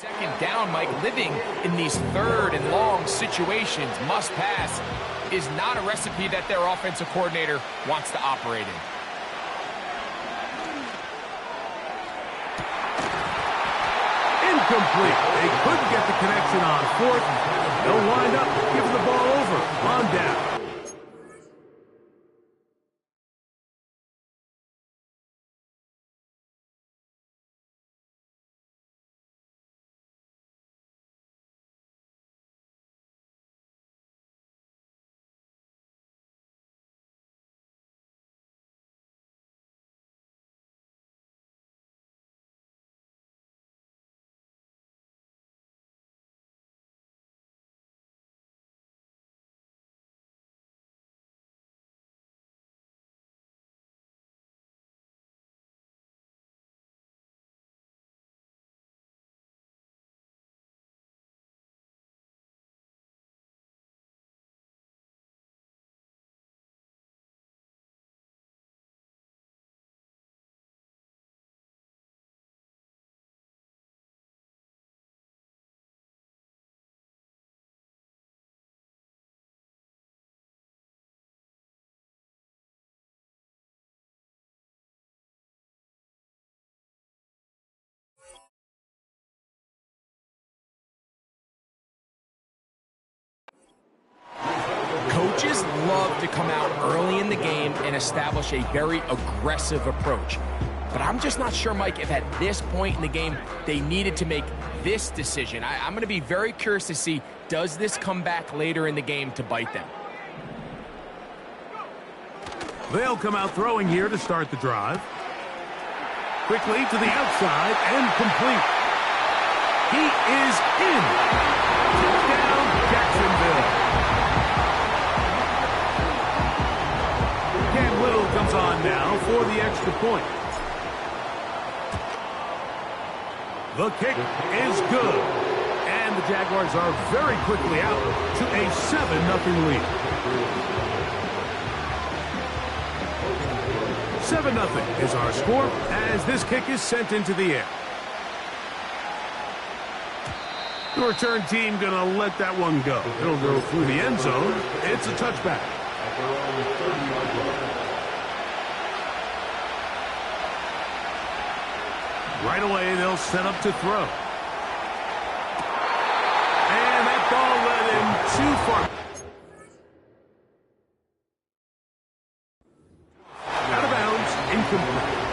Second down, Mike, living in these third and long situations, must pass, is not a recipe that their offensive coordinator wants to operate in. Incomplete. They couldn't get the connection on fourth. They'll wind up giving the ball over on down. Coaches love to come out early in the game and establish a very aggressive approach. But I'm just not sure, Mike, if at this point in the game they needed to make this decision. I'm going to be very curious to see, does this come back later in the game to bite them? They'll come out throwing here to start the drive. Quickly to the outside and complete. He is in. Touchdown, Jacksonville. Comes on now for the extra point. The kick is good. And the Jaguars are very quickly out to a 7-0 lead. 7-0 is our score as this kick is sent into the air. The return team going to let that one go. It'll go through the end zone. It's a touchback. Right away, they'll set up to throw. And that ball led him too far. Out of bounds, incomplete.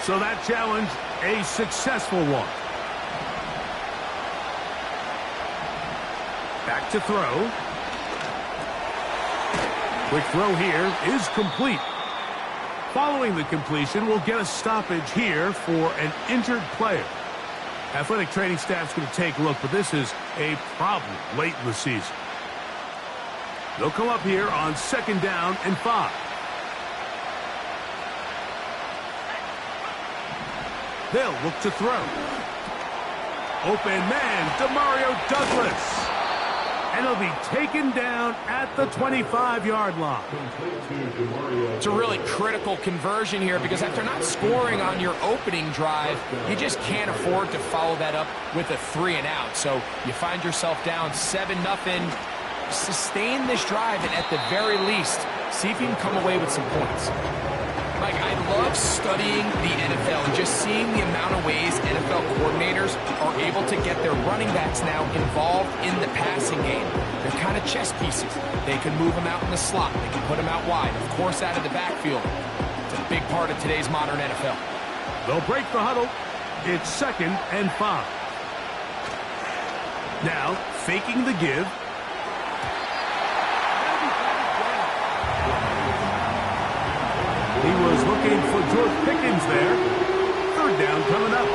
So that challenge, a successful one. Back to throw. Quick throw here is complete. Following the completion, we'll get a stoppage here for an injured player. Athletic training staff's going to take a look, but this is a problem late in the season. They'll come up here on 2nd down and 5. They'll look to throw. Open man, Demario Douglas. And he'll be taken down at the 25-yard line. It's a really critical conversion here because after not scoring on your opening drive, you just can't afford to follow that up with a 3-and-out. So you find yourself down 7-0. Sustain this drive and at the very least, see if you can come away with some points. Mike, I love studying the NFL and just seeing the amount of ways NFL coordinators are able to get their running backs now involved in the passing game. They're kind of chess pieces. They can move them out in the slot. They can put them out wide. Of course, out of the backfield. It's a big part of today's modern NFL. They'll break the huddle. It's 2nd and 5. Now, faking the give. He was looking for George Pickens there. 3rd down coming up.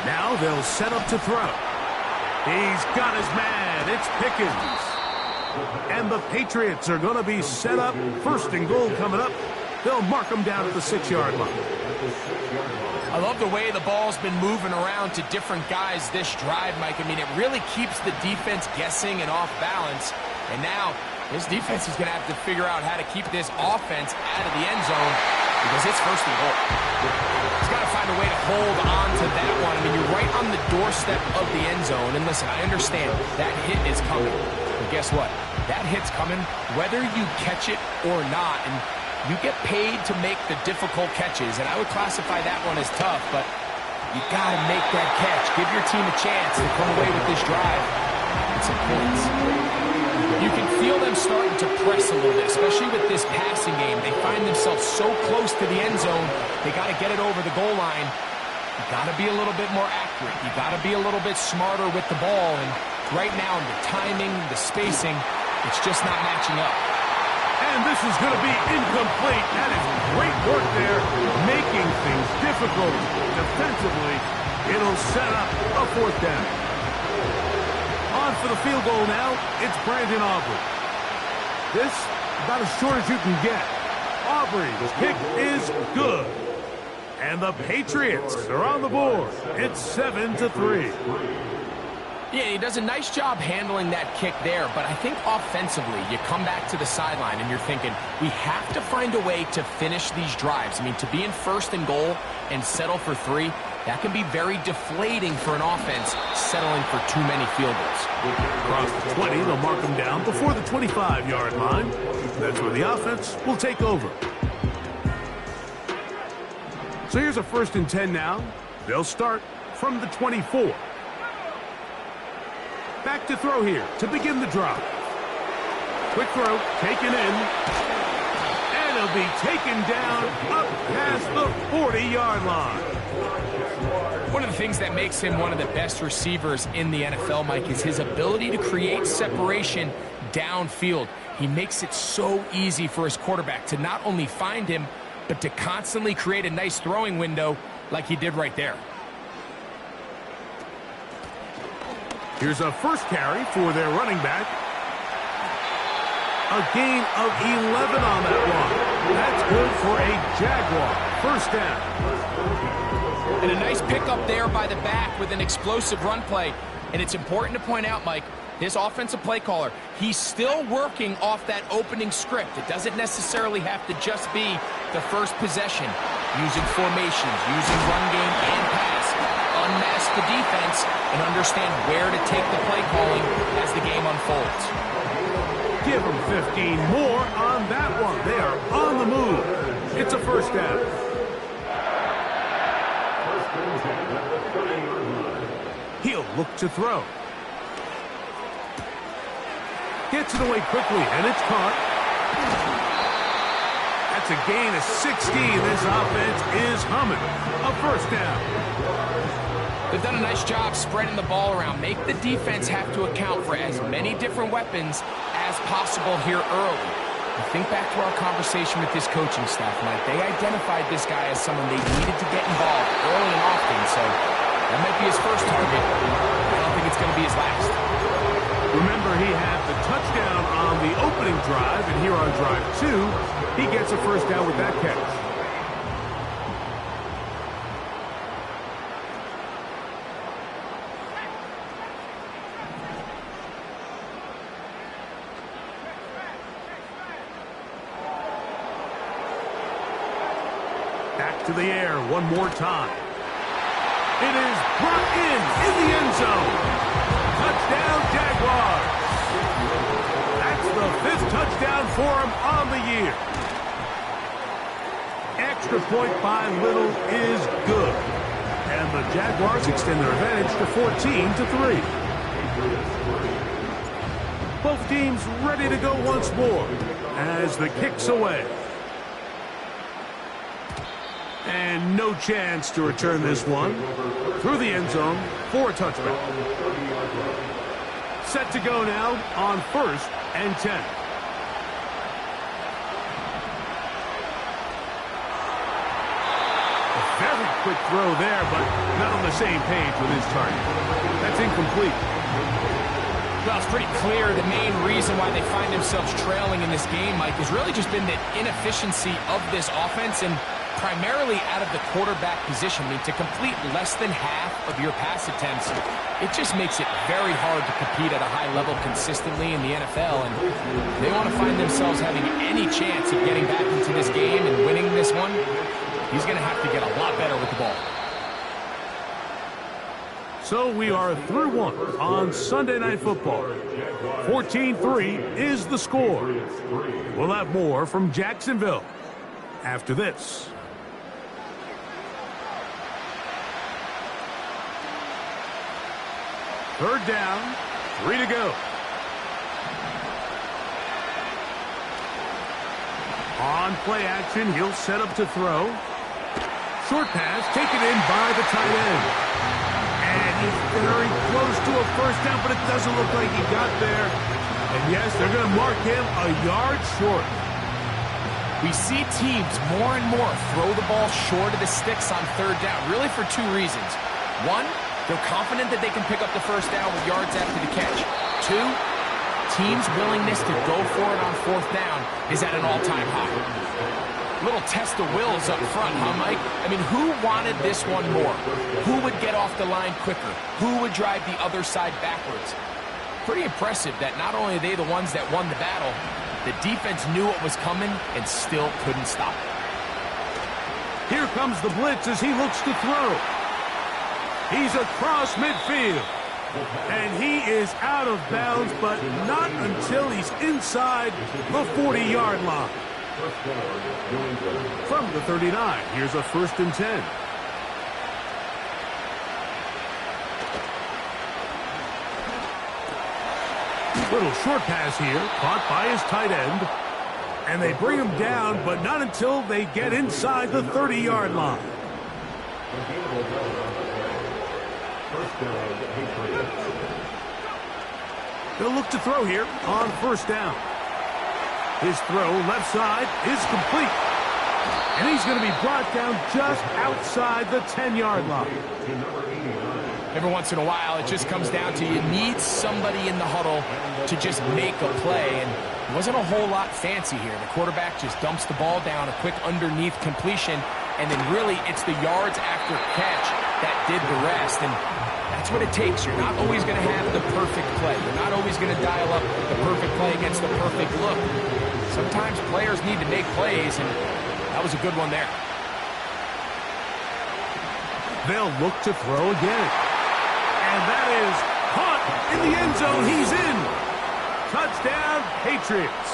Now they'll set up to throw. He's got his man. It's Pickens. And the Patriots are going to be set up. 1st and goal coming up. They'll mark them down at the 6-yard line. I love the way the ball's been moving around to different guys this drive, Mike. I mean, it really keeps the defense guessing and off balance. And now this defense is going to have to figure out how to keep this offense out of the end zone because it's first and goal. He's got to find a way to hold on to that one. I mean, you're right on the doorstep of the end zone. And listen, I understand that hit is coming. But guess what? That hit's coming whether you catch it or not. And you get paid to make the difficult catches. And I would classify that one as tough, but you got to make that catch. Give your team a chance to come away with this drive and some points. You can feel them starting to press a little bit, especially with this passing game. They find themselves so close to the end zone, they got to get it over the goal line. You got to be a little bit more accurate. You got to be a little bit smarter with the ball. And right now, the timing, the spacing, it's just not matching up. And this is going to be incomplete. That is great work there, making things difficult defensively. It'll set up a fourth down. On for the field goal now, it's Brandon Aubrey. This, about as short as you can get. Aubrey's kick is good. And the Patriots are on the board. It's 7-3. Yeah, he does a nice job handling that kick there, but I think offensively, you come back to the sideline and you're thinking, we have to find a way to finish these drives. I mean, to be in first and goal and settle for 3, that can be very deflating for an offense settling for too many field goals. Across the 20, they'll mark them down before the 25-yard line. That's where the offense will take over. So here's a 1st and 10 now. They'll start from the 24. Back to throw here to begin the drive. Quick throw, taken in. And it'll be taken down up past the 40-yard line. One of the things that makes him one of the best receivers in the NFL, Mike, is his ability to create separation downfield. He makes it so easy for his quarterback to not only find him, but to constantly create a nice throwing window like he did right there. Here's a first carry for their running back. A gain of 11 on that one. That's good for a Jaguar. First down. And a nice pickup there by the back with an explosive run play. And it's important to point out, Mike, this offensive play caller, he's still working off that opening script. It doesn't necessarily have to just be the first possession. Using formations, using run game and pass. Unmask the defense and understand where to take the play calling as the game unfolds. Give them 15 more on that one. They are on the move. It's a first down. He'll look to throw. Gets it away quickly, and it's caught. That's a gain of 16. This offense is humming. A first down. They've done a nice job spreading the ball around. Make the defense have to account for as many different weapons as possible here early. I think back to our conversation with this coaching staff, Mike. They identified this guy as someone they needed to get involved early and often, so that might be his first target. I don't think it's going to be his last. Remember, he had the touchdown on the opening drive, and here on drive 2, he gets a first down with that catch. Back to the air one more time. It is brought in the end zone. Touchdown, Jaguars. That's the 5th touchdown for him on the year. Extra point by Little is good. And the Jaguars extend their advantage to 14-3. Both teams ready to go once more as the kick's away. And no chance to return this one through the end zone for a touchback. Set to go now on 1st and 10. A very quick throw there, but not on the same page with his target. That's incomplete. Well, it's pretty clear the main reason why they find themselves trailing in this game, Mike, has really just been the inefficiency of this offense. And primarily out of the quarterback position. I mean, to complete less than half of your pass attempts, it just makes it very hard to compete at a high level consistently in the NFL. And they want to find themselves having any chance of getting back into this game and winning this one. He's going to have to get a lot better with the ball. So we are through one on Sunday Night Football. 14-3 is the score. We'll have more from Jacksonville after this. Third down, 3 to go. On play action, he'll set up to throw. Short pass taken in by the tight end. And he's very close to a first down, but it doesn't look like he got there. And yes, they're going to mark him a yard short. We see teams more and more throw the ball short of the sticks on third down, really for two reasons. One, they're confident that they can pick up the first down with yards after the catch. Two, teams' willingness to go for it on fourth down is at an all-time high. Little test of wills up front, huh, Mike? I mean, who wanted this one more? Who would get off the line quicker? Who would drive the other side backwards? Pretty impressive that not only are they the ones that won the battle, the defense knew what was coming and still couldn't stop it. Here comes the blitz as he looks to throw. He's across midfield. And he is out of bounds, but not until he's inside the 40-yard line. From the 39, here's a 1st and 10. Little short pass here, caught by his tight end. And they bring him down, but not until they get inside the 30-yard line. They'll look to throw here on 1st down. His throw left side is complete. And he's going to be brought down just outside the 10-yard line. Every once in a while, it just comes down to you need somebody in the huddle to just make a play. And it wasn't a whole lot fancy here. The quarterback just dumps the ball down, a quick underneath completion, and then really it's the yards after catch that did the rest. And that's what it takes. You're not always going to have the perfect play. You're not always going to dial up the perfect play against the perfect look. Sometimes players need to make plays, and that was a good one there. They'll look to throw again. And that is caught in the end zone. He's in. Touchdown, Patriots.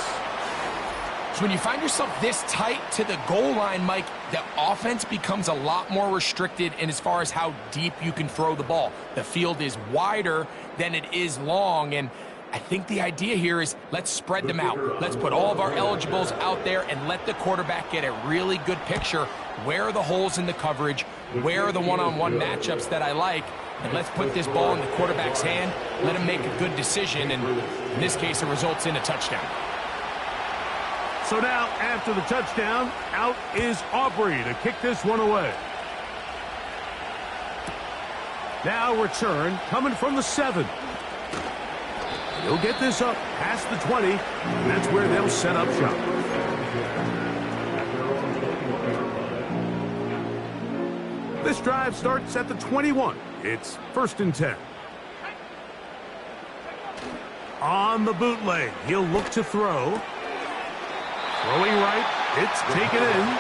So when you find yourself this tight to the goal line, Mike, the offense becomes a lot more restricted in as far as how deep you can throw the ball. The field is wider than it is long, and I think the idea here is let's spread them out. Let's put all of our eligibles out there and let the quarterback get a really good picture. Where are the holes in the coverage? Where are the one-on-one matchups that I like? And let's put this ball in the quarterback's hand, let him make a good decision, and in this case, it results in a touchdown. So now, after the touchdown, out is Aubrey to kick this one away. Now return coming from the 7. He'll get this up past the 20, and that's where they'll set up shop. This drive starts at the 21. It's 1st and 10. On the bootleg, he'll look to throw. Throwing right, it's taken in.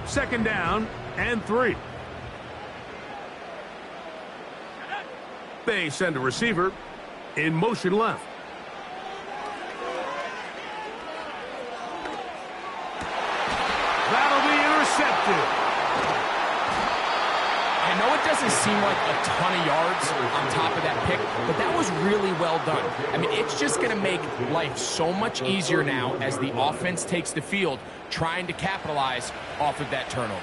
Second down and 3. They send a receiver in motion left. That'll be intercepted. I know it doesn't seem like a ton of yards on top of that pick, but that was really well done. I mean, it's just going to make life so much easier now as the offense takes the field, trying to capitalize off of that turnover.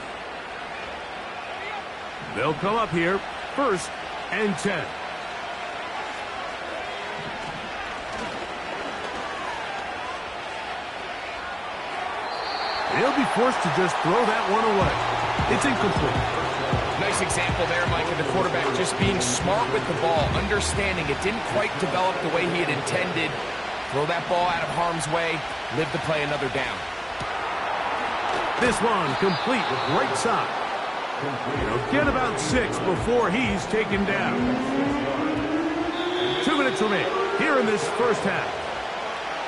They'll come up here, 1st and 10. He'll be forced to just throw that one away. It's incomplete. Nice example there, Mike, of the quarterback just being smart with the ball, understanding it didn't quite develop the way he had intended. Throw that ball out of harm's way, live to play another down. This one complete with right side. He'll get about 6 before he's taken down. 2 minutes remain here in this first half.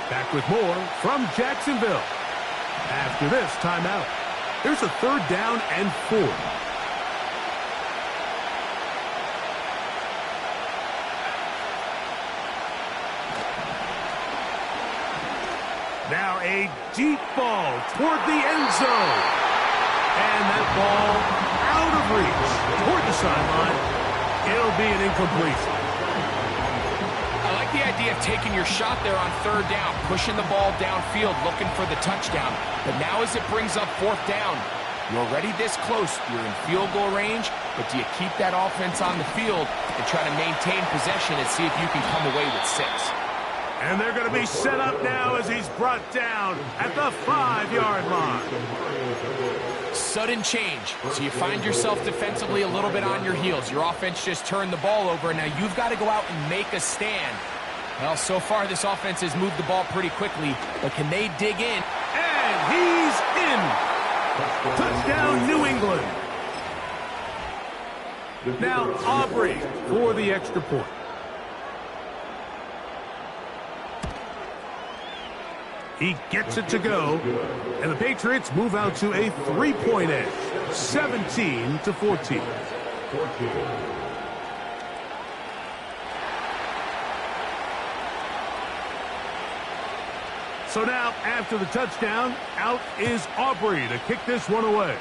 Back with more from Jacksonville. After this timeout, here's a 3rd down and 4. Now a deep ball toward the end zone. And that ball out of reach toward the sideline. It'll be an incompletion. I like the idea of taking your shot there on 3rd down, pushing the ball downfield, looking for the touchdown. But now as it brings up 4th down, you're already this close. You're in field goal range, but do you keep that offense on the field and try to maintain possession and see if you can come away with 6? And they're going to be set up now as he's brought down at the 5-yard line. Sudden change. So you find yourself defensively a little bit on your heels. Your offense just turned the ball over, and now you've got to go out and make a stand. Well, so far this offense has moved the ball pretty quickly, but can they dig in? And he's in. Touchdown, New England. Now Aubrey for the extra point. He gets it to go, and the Patriots move out to a 3-point edge, 17-14. So now, after the touchdown, out is Aubrey to kick this one away.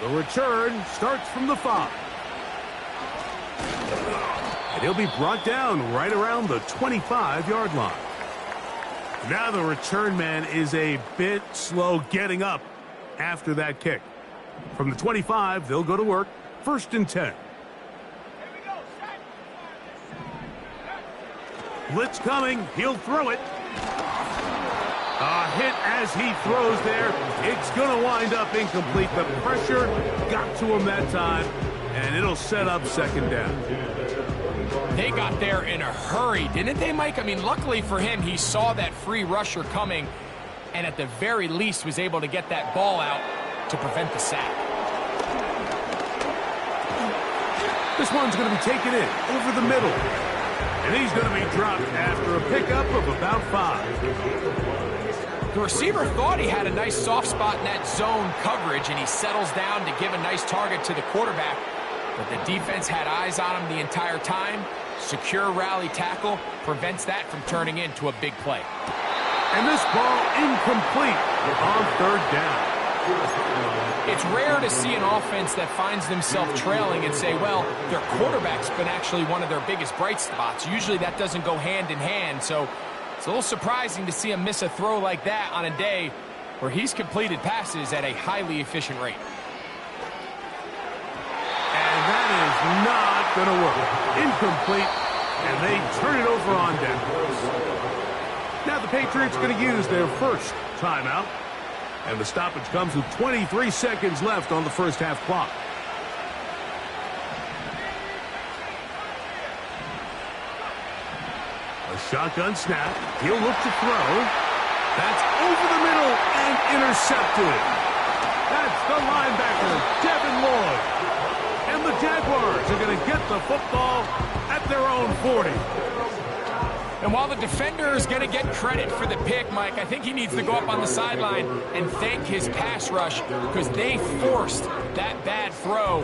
The return starts from the 5. And he'll be brought down right around the 25-yard line. Now the return man is a bit slow getting up after that kick. From the 25, they'll go to work. 1st and 10. Blitz coming. He'll throw it. A hit as he throws there. It's going to wind up incomplete. The pressure got to him that time, and it'll set up 2nd down. They got there in a hurry, didn't they, Mike? I mean, luckily for him, he saw that free rusher coming and at the very least was able to get that ball out to prevent the sack. This one's going to be taken in over the middle. And he's going to be dropped after a pickup of about 5. The receiver thought he had a nice soft spot in that zone coverage, and he settles down to give a nice target to the quarterback. But the defense had eyes on him the entire time. Secure rally tackle prevents that from turning into a big play. And this ball incomplete on 3rd down. It's rare to see an offense that finds themselves trailing and say, well, their quarterback's been actually one of their biggest bright spots. Usually that doesn't go hand in hand, so it's a little surprising to see him miss a throw like that on a day where he's completed passes at a highly efficient rate. And that is not going to work. Incomplete, and they turn it over on down. Now the Patriots going to use their 1st timeout, and the stoppage comes with 23 seconds left on the first half clock. A shotgun snap. He'll look to throw. That's over the middle and intercepted. That's the linebacker, Devin Lloyd. And the Jaguars are going to get the football at their own 40. And while the defender is going to get credit for the pick, Mike, I think he needs to go up on the sideline and thank his pass rush because they forced that bad throw.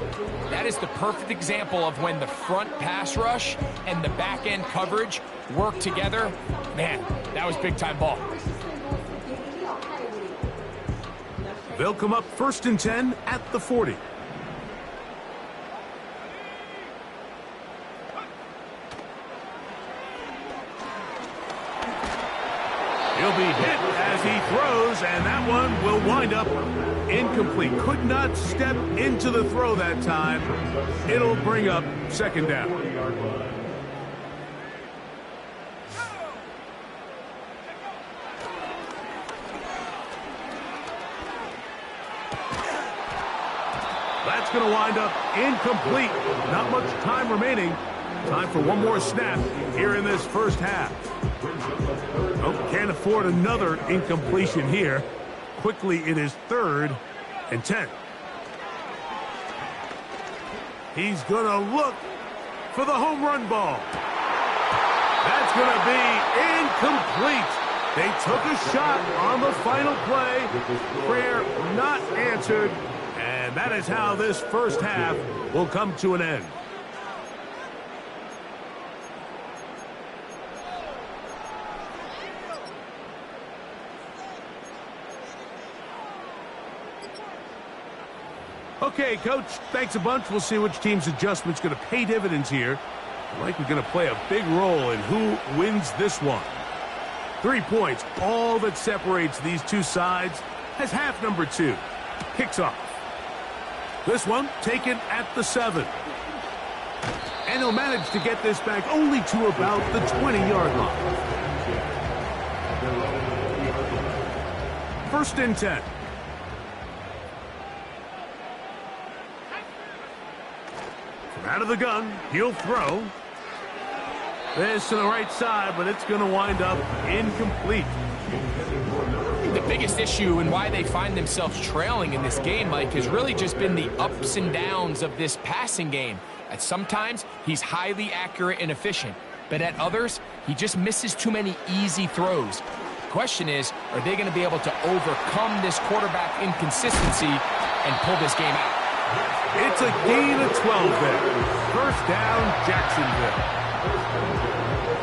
That is the perfect example of when the front pass rush and the back end coverage work together. Man, that was big-time ball. They'll come up 1st and 10 at the 40. He'll be hit as he throws, and that one will wind up incomplete. Could not step into the throw that time. It'll bring up 2nd down. That's going to wind up incomplete. Not much time remaining. Time for one more snap here in this first half. Oh, can't afford another incompletion here. Quickly, it is 3rd and 10. He's going to look for the home run ball. That's going to be incomplete. They took a shot on the final play. Prayer not answered. And that is how this first half will come to an end. Okay, Coach, thanks a bunch. We'll see which team's adjustment's going to pay dividends here. Likely going to play a big role in who wins this one. 3 points, all that separates these two sides, as half number 2 kicks off. This one taken at the 7. And he'll manage to get this back only to about the 20-yard line. 1st and 10. Out of the gun, he'll throw. This to the right side, but it's going to wind up incomplete. The biggest issue and why they find themselves trailing in this game, Mike, has really just been the ups and downs of this passing game. At sometimes, he's highly accurate and efficient, but at others, he just misses too many easy throws. The question is, are they going to be able to overcome this quarterback inconsistency and pull this game out? It's a gain of 12 there. 1st down, Jacksonville.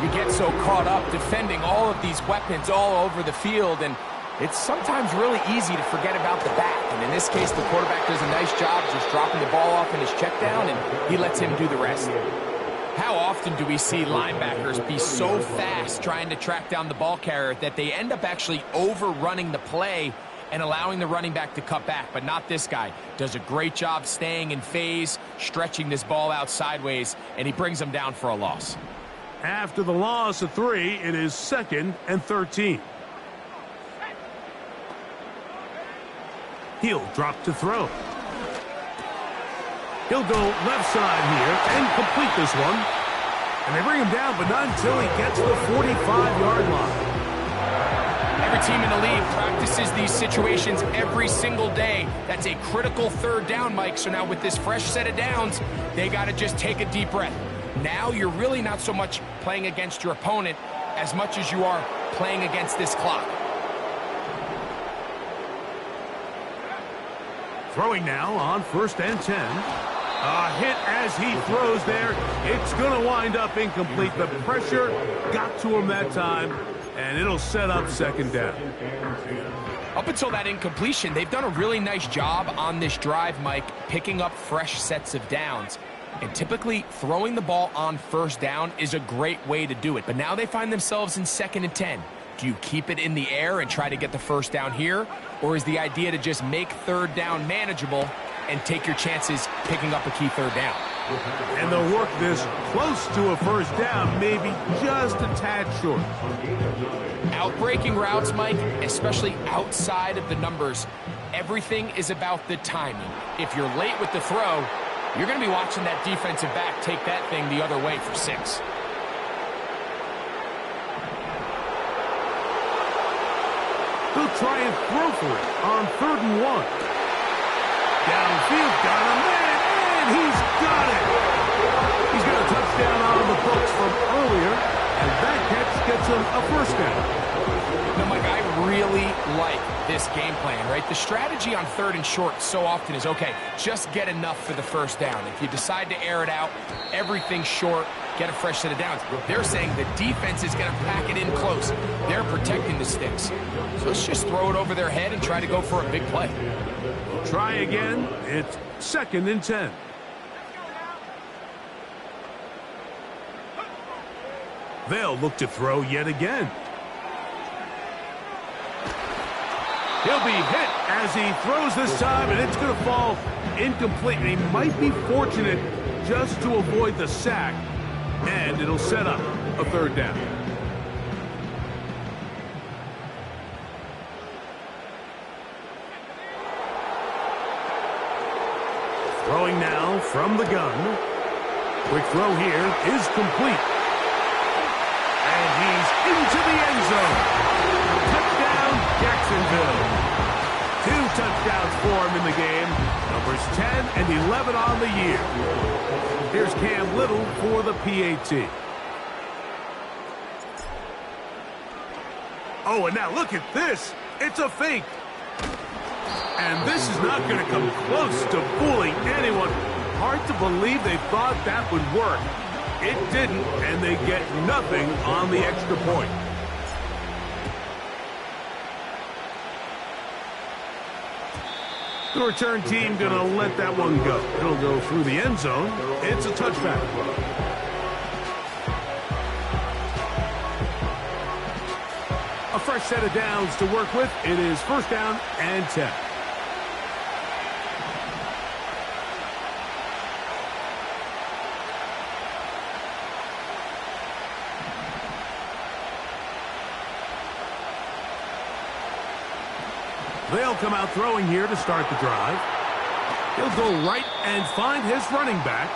You get so caught up defending all of these weapons all over the field, and it's sometimes really easy to forget about the back. And in this case, the quarterback does a nice job just dropping the ball off in his check down, and he lets him do the rest. How often do we see linebackers be so fast trying to track down the ball carrier that they end up actually overrunning the play and allowing the running back to cut back? But not this guy. Does a great job staying in phase, stretching this ball out sideways, and he brings them down for a loss. After the loss of 3, it is 2nd and 13. He'll drop to throw. He'll go left side here and complete this one. And they bring him down, but not until he gets the 45-yard line. Every team in the league practices these situations every single day. That's a critical 3rd down, Mike. So now with this fresh set of downs, they got to just take a deep breath. Now you're really not so much playing against your opponent as much as you are playing against this clock. Throwing now on 1st and 10. A hit as he throws there. It's going to wind up incomplete. The pressure got to him that time, and it'll set up 2nd down. Up until that incompletion, they've done a really nice job on this drive, Mike, picking up fresh sets of downs. And typically, throwing the ball on 1st down is a great way to do it. But now they find themselves in 2nd and 10. Do you keep it in the air and try to get the 1st down here? Or is the idea to just make 3rd down manageable and take your chances picking up a key 3rd down? And they'll work this close to a 1st down, maybe just a tad short. Outbreaking routes, Mike, especially outside of the numbers, everything is about the timing. If you're late with the throw, you're going to be watching that defensive back take that thing the other way for 6. He'll try and throw for it on 3rd and 1. Downfield, got a man, and he's got it. He's got a touchdown on the books from earlier, and that catch gets him a 1st down. Now, Mike, I really like this game plan, right? The strategy on 3rd and short so often is, okay, just get enough for the 1st down. If you decide to air it out, everything's short, get a fresh set of downs. They're saying the defense is going to pack it in close. They're protecting the sticks. So let's just throw it over their head and try to go for a big play. Try again. It's 2nd and 10. They'll look to throw yet again. He'll be hit as he throws this time, and it's going to fall incomplete. And he might be fortunate just to avoid the sack, and it'll set up a 3rd down. Throwing now from the gun. Quick throw here is complete. And he's into the end zone. Touchdown, Jacksonville. 2 touchdowns for him in the game. Numbers 10 and 11 on the year. Here's Cam Little for the PAT. Oh, and now look at this. It's a fake. And this is not going to come close to fooling anyone. Hard to believe they thought that would work. It didn't, and they get nothing on the extra point. The return team going to let that one go. It'll go through the end zone. It's a touchback. A fresh set of downs to work with. It is first down and 10. They'll come out throwing here to start the drive. He'll go right and find his running back.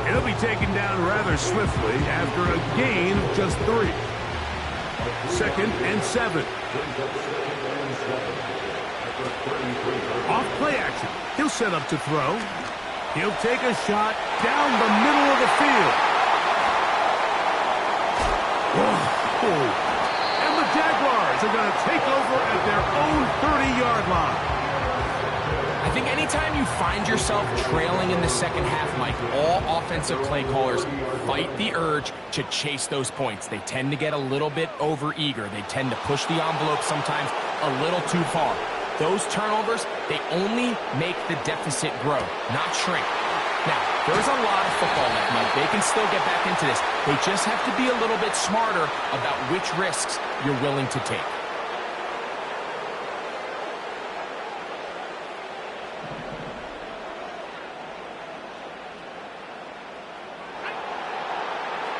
He'll be taken down rather swiftly after a gain of just 3. Second and 7. Off play action. He'll set up to throw. He'll take a shot down the middle of the field. Oh. And the Jaguars are going to take over at their own 30-yard line. I think anytime you find yourself trailing in the second half, Mike, all offensive play callers fight the urge to chase those points. They tend to get a little bit overeager. They tend to push the envelope sometimes a little too far. Those turnovers, they only make the deficit grow, not shrink. Now, there's a lot of football left, Mike. They can still get back into this. They just have to be a little bit smarter about which risks you're willing to take.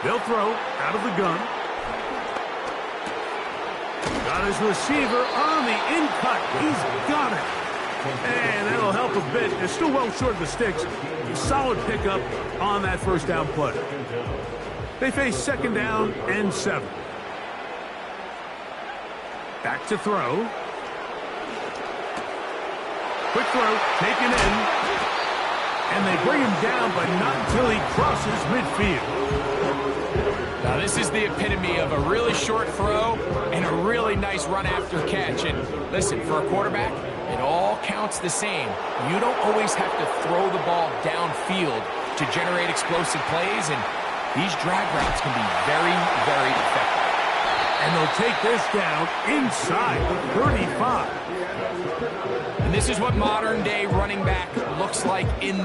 They'll throw out of the gun. Got his receiver on the in-cut. He's got it. And that'll help a bit. They're still well short of the sticks. Solid pickup on that first down play. They face second down and 7. Back to throw. Quick throw, taken in. And they bring him down, but not until he crosses midfield. Now, this is the epitome of a really short throw and a really nice run after catch. And listen, for a quarterback, it all counts the same. You don't always have to throw the ball downfield to generate explosive plays, and these drag routes can be very, very effective. And they'll take this down inside the 35. And this is what modern-day running back looks like in the